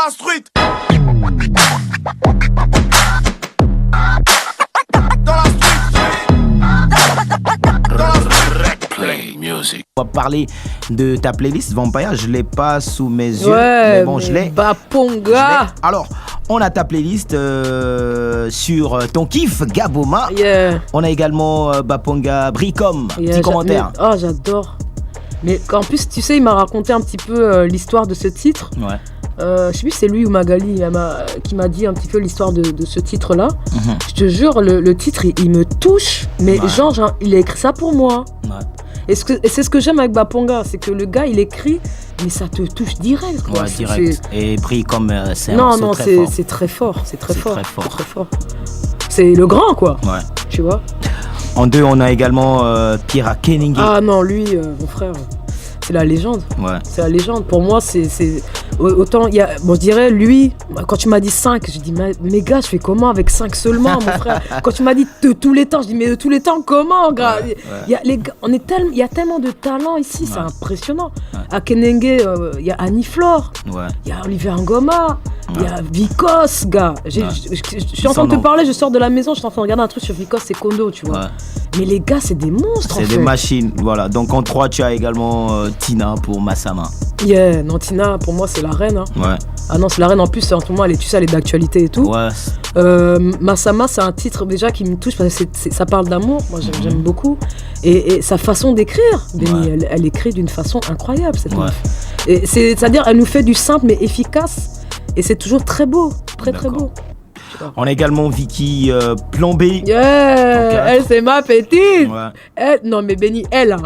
la street. On va parler de ta playlist Vampire, je l'ai pas sous mes yeux, ouais, mais bon, je l'ai. Baponga. Alors, on a ta playlist sur ton kiff Gaboma. Yeah. On a également Baponga Bricom. Yeah, petit commentaire. Oh, j'adore. Mais en plus, tu sais, il m'a raconté un petit peu l'histoire de ce titre. Ouais. Je sais plus si c'est lui ou Magali qui m'a dit un petit peu l'histoire de ce titre-là. Mm-hmm. Je te jure, le titre, il me touche. Mais ouais. genre, il a écrit ça pour moi. Ouais. Et c'est ce que j'aime avec Baponga, c'est que le gars, il écrit, mais ça te touche direct. Quoi. Ouais, direct. Et pris comme c'est non, un non, très fort. C'est très fort. C'est très fort. Très fort. C'est très fort. C'est le grand, quoi. Ouais. Tu vois. En deux, on a également Pierre Keningé. Ah non, lui, mon frère, c'est la légende. Ouais. C'est la légende. Pour moi, c'est autant il y a, bon, je dirais lui. Quand tu m'as dit 5, je dis mais gars, je fais comment avec 5 seulement, mon frère. Quand tu m'as dit de tous les temps, je dis mais de tous les temps comment, gars. Ouais, ouais. Il y a tellement de talent ici, ouais. C'est impressionnant. Ouais. À Kenenge, il y a Annie Flore, ouais. Il y a Olivier Ngoma, il y a Vikos, gars. Je suis en train de te parler, je sors de la maison, je suis en train de regarder un truc sur Vikos et Kondo, tu vois. Ouais. Mais les gars, c'est des monstres. C'est des machines, voilà. Donc en 3, tu as également Tina pour Massama. Yeah, non, Tina, pour moi, c'est la reine. Hein. Ouais. Ah non, c'est la reine. En plus, en ce moment, tu sais, elle est d'actualité et tout. Ouais. Massama, c'est un titre déjà qui me touche parce que ça parle d'amour. Moi, j'aime beaucoup. Et sa façon d'écrire, Benny, ouais. elle écrit d'une façon incroyable, cette meuf. Et c'est-à-dire, elle nous fait du simple mais efficace. Et c'est toujours très beau. Très, très beau. On a également Vicky Plombé. Yeah, elle, c'est ma petite. Ouais. Elle, non, mais Benny, elle, hein.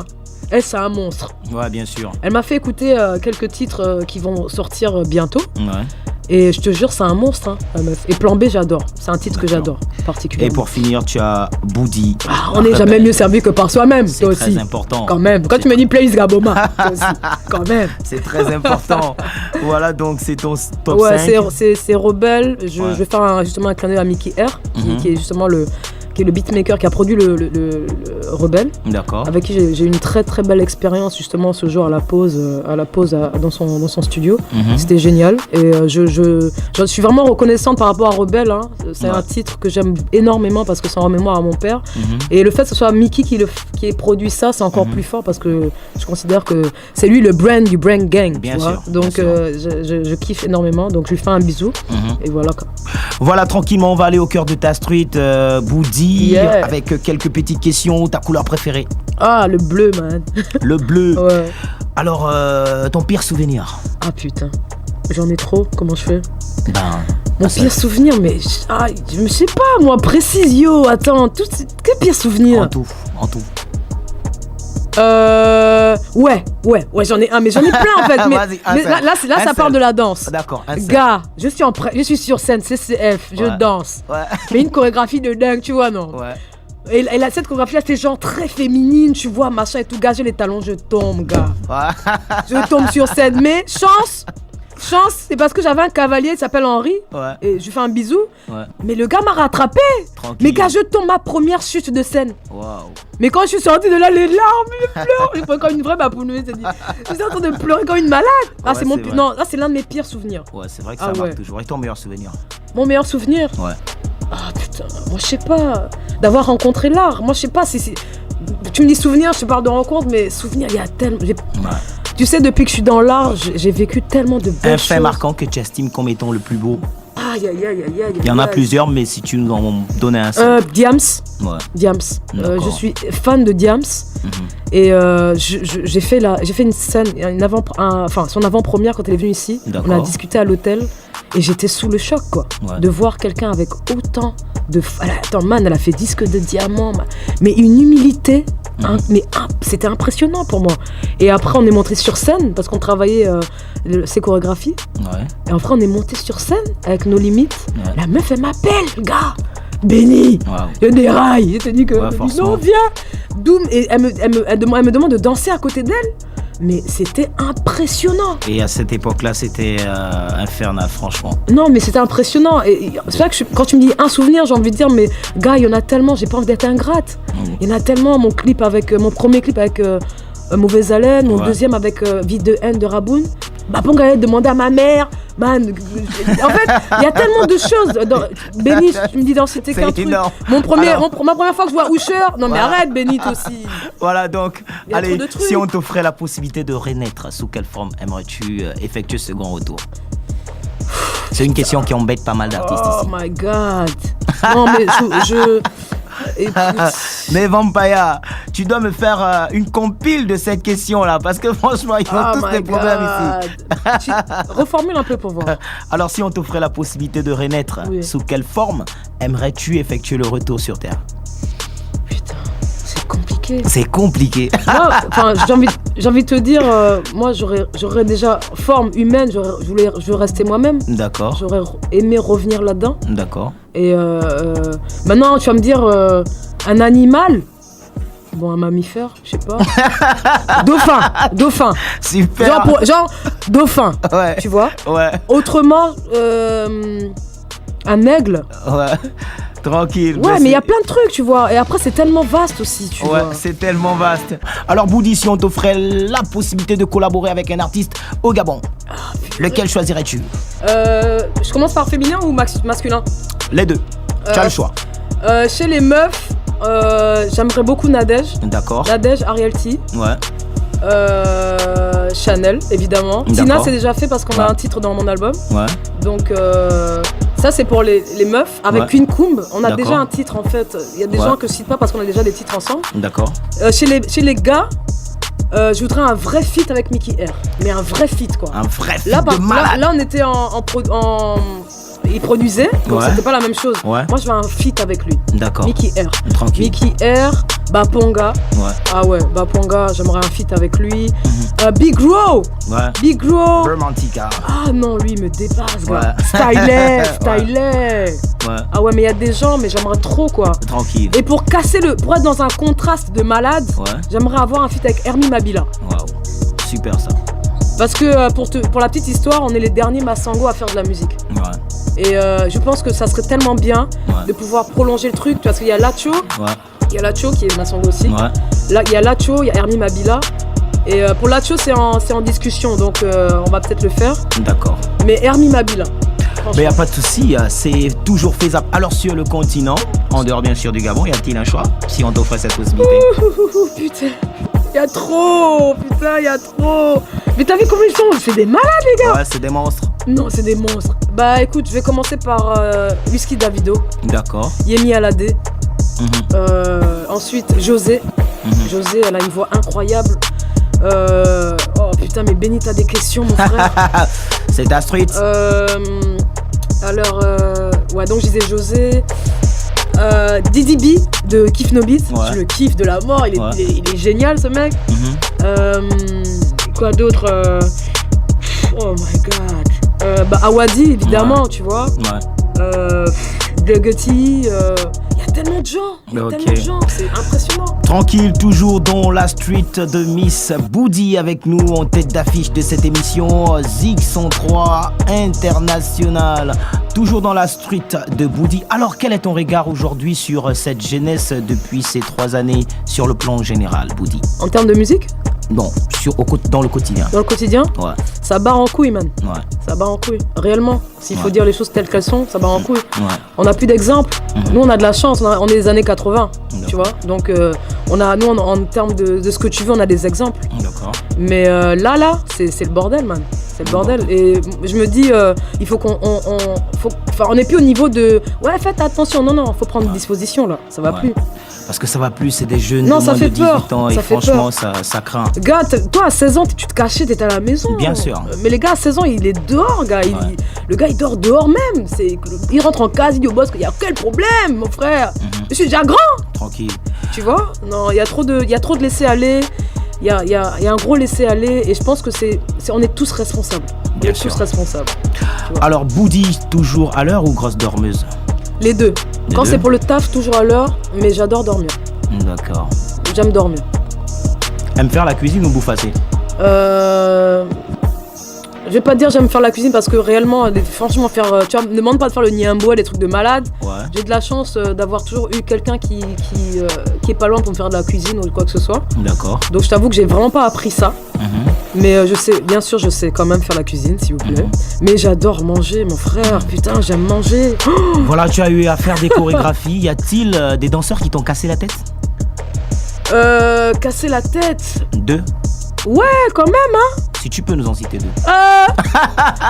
Elle, c'est un monstre. Ouais, bien sûr. Elle m'a fait écouter quelques titres qui vont sortir bientôt. Ouais. Et je te jure, c'est un monstre, hein, la meuf. Et Plan B, j'adore. C'est un titre que j'adore, particulièrement. Et pour finir, tu as Boudi. Ah, on n'est jamais mieux servi que par soi-même, c'est toi très aussi. Important. Quand même. Quand tu me dis playlist Gaboma, toi aussi. Quand même. C'est très important. Voilà, donc c'est ton top 5. Ouais, c'est Rebelle. Je vais faire justement un clin d'œil à Mickey R, qui est justement le beatmaker qui a produit le Rebelle. D'accord. Avec qui j'ai eu une très très belle expérience justement ce jour à la pause dans son studio. C'était génial. Et je suis vraiment reconnaissante par rapport à Rebelle. Hein. C'est un titre que j'aime énormément parce que c'est en mémoire à mon père. Et le fait que ce soit Mickey qui ait produit ça, c'est encore plus fort parce que je considère que c'est lui le brand du Brain Gang. Bien sûr. Donc je kiffe énormément. Donc je lui fais un bisou. Et voilà. Voilà, tranquillement, on va aller au cœur de ta street, Boudi. Yeah. Avec quelques petites questions. Ta couleur préférée? Ah, le bleu, man. Le bleu. Ouais. Alors, ton pire souvenir? Ah putain, j'en ai trop. Comment je fais? Mon pire souvenir, mais je sais pas, moi, précise, yo. Attends, quel pire souvenir? En tout. Ouais, j'en ai un, mais j'en ai plein en fait. Mais là, ça parle de la danse. D'accord. Gars, je suis sur scène, CCF, je danse. Ouais. Mais une chorégraphie de dingue, tu vois, non? Ouais. Et cette chorégraphie-là, c'était genre très féminine, tu vois, machin et tout. Gars, j'ai les talons, je tombe, gars. Ouais. Je tombe sur scène, mais chance, c'est parce que j'avais un cavalier qui s'appelle Henri. Ouais. Et je lui fais un bisou. Ouais. Mais le gars m'a rattrapé. Tranquille. Mais gars, je tombe, ma première chute de scène. Waouh. Mais quand je suis sortie de là, les larmes, je pleure. Je pleure comme une vraie bapounouée. Je suis en train de pleurer comme une malade. Ah, ouais, non, là, c'est l'un de mes pires souvenirs. Ouais, c'est vrai que ça marque toujours. Et ton meilleur souvenir? Mon meilleur souvenir? Ouais. Ah putain, moi je sais pas. D'avoir rencontré l'art. Moi je sais pas si. Tu me dis souvenir, je te parle de rencontre, mais souvenir, il y a tellement. Ouais. Tu sais, depuis que je suis dans l'art, j'ai vécu tellement de belles choses. Un fait marquant que tu estimes comme étant le plus beau? Aïe. Il y en a plusieurs, mais si tu nous en donnais un seul. Diams. Ouais. Diams. Je suis fan de Diams. Et j'ai fait une scène, son avant-première quand elle est venue ici. D'accord. On a discuté à l'hôtel et j'étais sous le choc, quoi. Ouais. De voir quelqu'un avec autant de. Attends, man, elle a fait disque de diamant, mais une humilité. C'était impressionnant pour moi. Et après, on est monté sur scène parce qu'on travaillait ses chorégraphies. Ouais. Et après, on est monté sur scène avec nos limites. Ouais. La meuf, elle m'appelle, gars. Benny, il y a des rails. Elle te dit que non, viens. Doom, et elle me demande de danser à côté d'elle. Mais c'était impressionnant. Et à cette époque-là, c'était infernal, franchement. Non, mais c'était impressionnant. Et c'est vrai que quand tu me dis un souvenir, j'ai envie de dire, mais gars, il y en a tellement, j'ai pas envie d'être ingrate. Il y en a tellement. Mon premier clip avec Mauvaise Haleine, mon deuxième avec Vie de haine de Raboun. Baponga allait demander à ma mère. Man, en fait, il y a tellement de choses. Béni, tu me dis d'en citer qu'un truc. Ma première fois que je vois Usher. Non, mais arrête, Béni aussi. Voilà, donc, allez, si on t'offrait la possibilité de renaître, sous quelle forme aimerais-tu effectuer ce grand retour? C'est une question qui embête pas mal d'artistes ici. Oh my God. Non, mais écoute. Mais Vampire, tu dois me faire une compile de cette question-là, parce que franchement, ils ont tous des problèmes ici. Reformule un peu pour voir. Alors, si on t'offrait la possibilité de renaître, sous quelle forme aimerais-tu effectuer le retour sur Terre? Putain, c'est compliqué. C'est compliqué. J'ai envie de te dire, moi, j'aurais déjà forme humaine, je veux rester moi-même. D'accord. J'aurais aimé revenir là-dedans. D'accord. Et maintenant, tu vas me dire, un animal. Bon, un mammifère, je sais pas. Dauphin. Super. Genre dauphin, ouais. Tu vois. Ouais. Autrement, un aigle. Ouais. Tranquille. Ouais, mais il y a plein de trucs, tu vois. Et après, c'est tellement vaste aussi, tu vois. Ouais, c'est tellement vaste. Alors, Boudi, si on t'offrait la possibilité de collaborer avec un artiste au Gabon, lequel choisirais-tu? Je commence par féminin ou masculin? Les deux. Tu as le choix. Chez les meufs, j'aimerais beaucoup Nadège. D'accord. Nadège, Ariel T. Ouais. Chanel, évidemment. Tina, c'est déjà fait parce qu'on a un titre dans mon album. Ouais. Donc, ça, c'est pour les meufs. Avec Queen Coombe, on a déjà un titre en fait. Il y a des gens que je cite pas parce qu'on a déjà des titres ensemble. D'accord. Chez les gars, je voudrais un vrai feat avec Mickey R. Mais un vrai feat, quoi. Un vrai feat de malade. Là, on était il produisait, donc c'était pas la même chose. Ouais. Moi, je veux un feat avec lui. D'accord. Mickey R. Tranquille. Mickey R, Baponga. Ouais. Ah ouais, Baponga, j'aimerais un feat avec lui. Big Ro. Ouais. Big Ro. Romantica. Ah non, lui, il me dépasse, gars. Stylé. Ouais. Ah ouais, mais il y a des gens, mais j'aimerais trop, quoi. Tranquille. Et pour être dans un contraste de malade, j'aimerais avoir un feat avec Hermie Mabila. Waouh, super ça. Parce que pour la petite histoire, on est les derniers Massango à faire de la musique. Ouais. Et je pense que ça serait tellement bien de pouvoir prolonger le truc, parce qu'il y a Lacho, il y a Lacho qui est Massango aussi. Ouais. Là, il y a Lacho, il y a Hermie Mabila. Et pour Lacho, c'est en discussion, donc on va peut-être le faire. D'accord. Mais Hermie Mabila. Mais y a pas de souci, c'est toujours faisable. Alors sur le continent, en dehors bien sûr du Gabon, y a-t-il un choix si on t'offrait cette possibilité? Putain, y a trop. Mais t'as vu combien ils sont? C'est des malades, les gars. Ouais, c'est des monstres. Non, c'est des monstres. Bah écoute, je vais commencer par Whisky Davido. D'accord. Yemi Alade. Ensuite, José. José, elle a une voix incroyable. Oh putain, mais Benny, t'as des questions, mon frère. C'est ta street. Alors, donc je disais José. Didi B de Kif No Beat. Je le kiffe de la mort, il est génial ce mec. Quoi d'autre? Oh my god. Awadi évidemment, tu vois. Guggetti. Il y a tellement de gens, c'est impressionnant. Tranquille, toujours dans la street de Miss Boudi avec nous en tête d'affiche de cette émission Zig 103 International. Toujours dans la street de Boudi. Alors quel est ton regard aujourd'hui sur cette jeunesse depuis ces 3 années sur le plan général, Boudi? En termes de musique? Non, dans le quotidien. Dans le quotidien? Ouais. Ça barre en couille, man. Ouais. Ça barre en couille. Réellement. S'il faut dire les choses telles qu'elles sont, ça barre en couille. Ouais. On n'a plus d'exemples. Nous, on a de la chance. On est des années 80. Tu vois? Donc, en termes de ce que tu veux, on a des exemples. D'accord. Mais là, c'est le bordel, man. C'est le bordel. Et je me dis, il faut on n'est plus au niveau de. Ouais, faites attention. Non, faut prendre disposition, là. Ça va plus. Parce que ça va plus, c'est des jeunes de moins de 18 ans et franchement, ça craint. Gars, toi à 16 ans, tu te cachais, t'étais à la maison. Bien sûr. Mais les gars, à 16 ans, il est dehors, gars. Le gars, il dort dehors même. Il rentre en case, il dit au boss qu'il y a quel problème, mon frère. Je suis déjà grand. Tranquille. Tu vois? Non, il y a trop de laisser-aller. Il y a un gros laisser-aller et je pense que on est tous responsables. Bien sûr. Tous responsables. Alors, Boudi, toujours à l'heure ou grosse dormeuse? Les deux. Quand c'est pour le taf, toujours à l'heure, mais j'adore dormir. D'accord. J'aime dormir. Aime faire la cuisine ou bouffer? Je vais pas dire j'aime faire la cuisine parce que réellement, franchement, tu vois, me demande pas de faire le niamboa, des trucs de malade. Ouais. J'ai de la chance d'avoir toujours eu quelqu'un qui est pas loin pour me faire de la cuisine ou quoi que ce soit. D'accord. Donc je t'avoue que j'ai vraiment pas appris ça. Mais bien sûr, je sais quand même faire la cuisine, s'il vous plaît. Mais j'adore manger, mon frère. Putain, j'aime manger. Voilà, tu as eu à faire des chorégraphies. Y a-t-il des danseurs qui t'ont cassé la tête? Casser la tête. 2. Ouais, quand même, hein. Si tu peux nous en citer 2.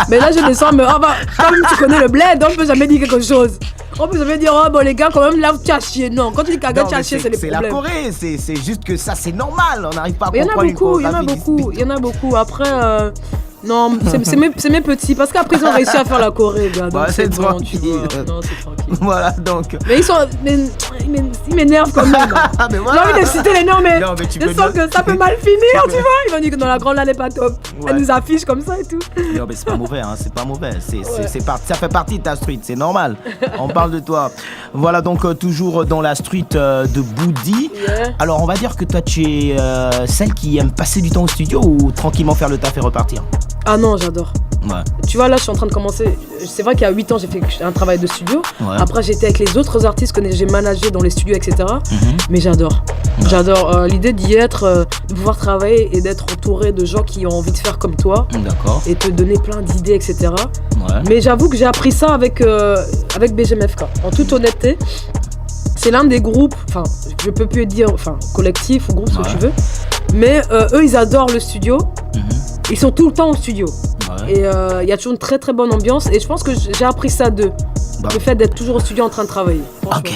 Mais là, je descends, mais comme tu connais le bled, on peut jamais dire quelque chose. On peut jamais dire, oh bon, les gars, quand même, là, tu as chier. Non, quand tu dis qu'un gars, tu as chier, c'est les problèmes. C'est la Corée, c'est juste que ça, c'est normal. On n'arrive pas à comprendre une chorégraphie. Il y en a beaucoup. Après, non, c'est mes petits, parce qu'après, ils ont réussi à faire la Choré, gars. Donc c'est tranquille. Non, c'est tranquille. Voilà, donc. Mais ils m'énervent quand même. J'ai envie de citer les noms, mais je sens que ça peut mal finir, tu vois. Ils vont dire que dans la grande, là, n'est pas top. Ouais. Elle nous affiche comme ça et tout. Non, mais c'est pas mauvais, hein, c'est pas mauvais. Ça fait partie de ta street, c'est normal. On parle de toi. Voilà, donc, toujours dans la street de Boudi. Yeah. Alors, on va dire que toi, tu es celle qui aime passer du temps au studio ou tranquillement faire le taf et repartir? Ah non, j'adore. Ouais. Tu vois, là, je suis en train de commencer. C'est vrai qu'il y a 8 ans, j'ai fait un travail de studio. Ouais. Après, j'étais avec les autres artistes que j'ai managés dans les studios, etc. Mais j'adore. Ouais. J'adore l'idée d'y être, de pouvoir travailler et d'être entouré de gens qui ont envie de faire comme toi. D'accord. Et te donner plein d'idées, etc. Ouais. Mais j'avoue que j'ai appris ça avec BGMFK. En toute honnêteté, c'est l'un des groupes, enfin, je peux plus dire, collectif ou groupe, ce que tu veux. Mais eux, ils adorent le studio. Ils sont tout le temps au studio. Ouais. Et il y a toujours une très très bonne ambiance. Et je pense que j'ai appris ça d'eux. Le fait d'être toujours au studio en train de travailler. Ok.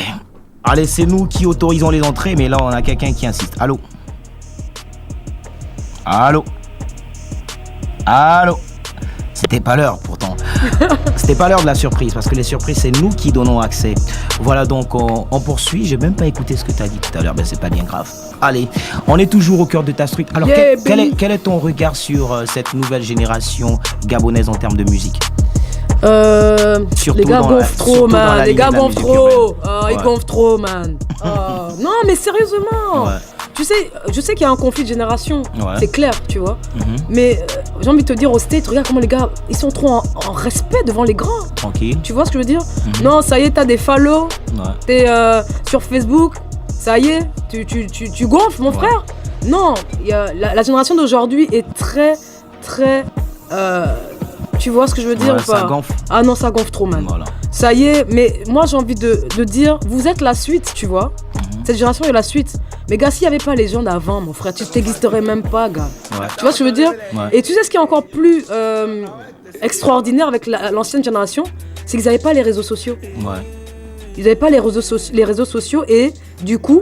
Allez, c'est nous qui autorisons les entrées, mais là on a quelqu'un qui insiste. Allô? Allô? Allô? C'était pas l'heure pourtant. C'était pas l'heure de la surprise, parce que les surprises, c'est nous qui donnons accès. Voilà, donc on poursuit. J'ai même pas écouté ce que tu as dit tout à l'heure, ben c'est pas bien grave. Allez, on est toujours au cœur de ta street. Alors, quel est ton regard sur cette nouvelle génération gabonaise en termes de musique? Les gars gonflent trop, man. Les gars gonflent trop. Ils gonflent trop, man. Non, mais sérieusement. Ouais. Tu sais, je sais qu'il y a un conflit de génération, c'est clair, tu vois. Mais j'ai envie de te dire, au State, regarde comment les gars, ils sont trop en respect devant les grands. Tranquille. Tu vois ce que je veux dire? Non, ça y est, t'as des follow, t'es sur Facebook, ça y est, tu gonfles, mon frère. Non, la génération d'aujourd'hui est très, très... tu vois ce que je veux dire ou pas? Ça gonfle. Ah non, ça gonfle trop, man. Voilà. Ça y est, mais moi j'ai envie de dire, vous êtes la suite, tu vois. Cette génération est la suite. Mais gars, s'il n'y avait pas les gens d'avant, mon frère, tu t'existerais même pas, gars. Ouais. Tu vois ce que je veux dire? Et tu sais ce qui est encore plus extraordinaire avec l'ancienne génération, c'est qu'ils n'avaient pas les réseaux sociaux. Ouais. Ils n'avaient pas les réseaux sociaux et du coup,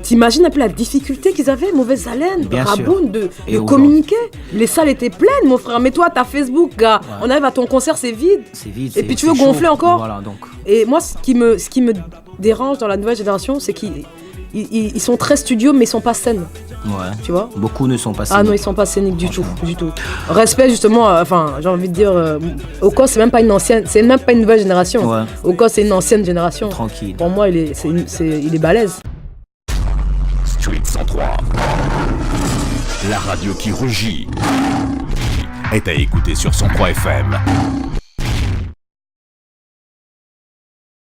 t'imagines un peu la difficulté qu'ils avaient, mauvaise haleine, raboune, de communiquer. Les salles étaient pleines, mon frère. Mais toi, t'as Facebook, gars. On arrive à ton concert, c'est vide. C'est vide. Et puis tu veux gonfler encore. Voilà, donc. Et moi, ce qui me dérange dans la nouvelle génération, c'est qu'ils sont très studios, mais ils sont pas scènes. Ouais. Tu vois? Beaucoup ne sont pas scéniques. Ah non, ils sont pas scéniques du tout. Respect justement. J'ai envie de dire, Oko, c'est même pas une ancienne, c'est même pas une nouvelle génération. Ouais. Oko, c'est une ancienne génération. Tranquille. Pour moi, il est balèze. Street 103, la radio qui rugit, est à écouter sur 103 FM.